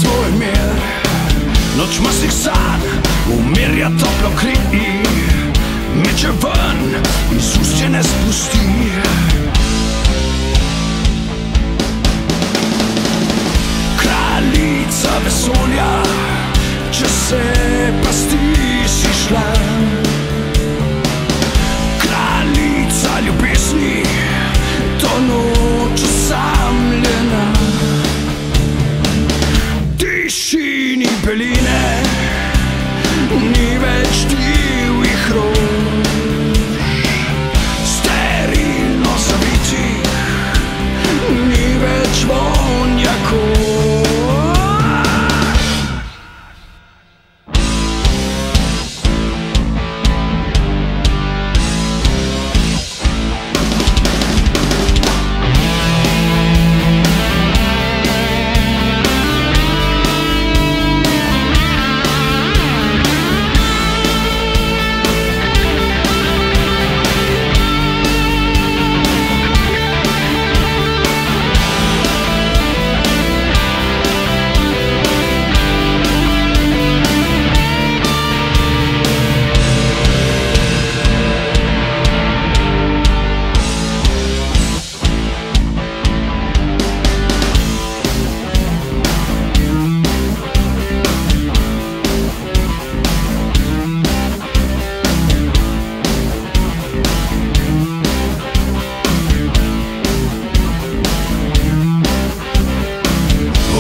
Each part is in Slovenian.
svoj mir. Noč mrzlih sanj umirja toplo kri, meče ven iz ust je ne spusti. Kraljica vesolja, če se pasti si šla. Kraljica ljubezni, to noč osamljena. Tišini beline, ni več divjih rož, sterilno zavitih, ni več vonja kož.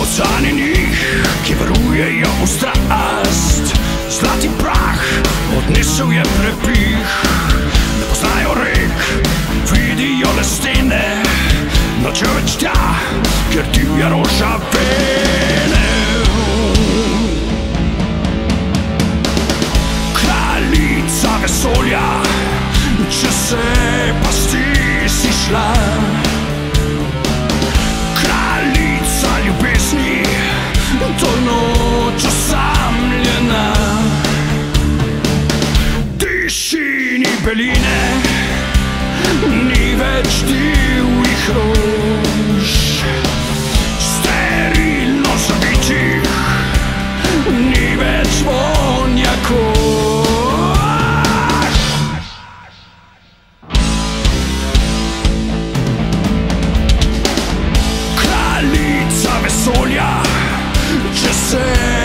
Oceani njih, ki varujejo v strast, zlati prah odnesel je prepih. Ne poznajo rek, vidijo le stene, nočejo več tja, ker divja roža vene. Kraljica vesolja, če se pasti si šla. Ljubezni, to noč osamljena. Tišini beline, ni več divjih rož, sterilno zavitih, ni več vonja kož. Vesolja, če se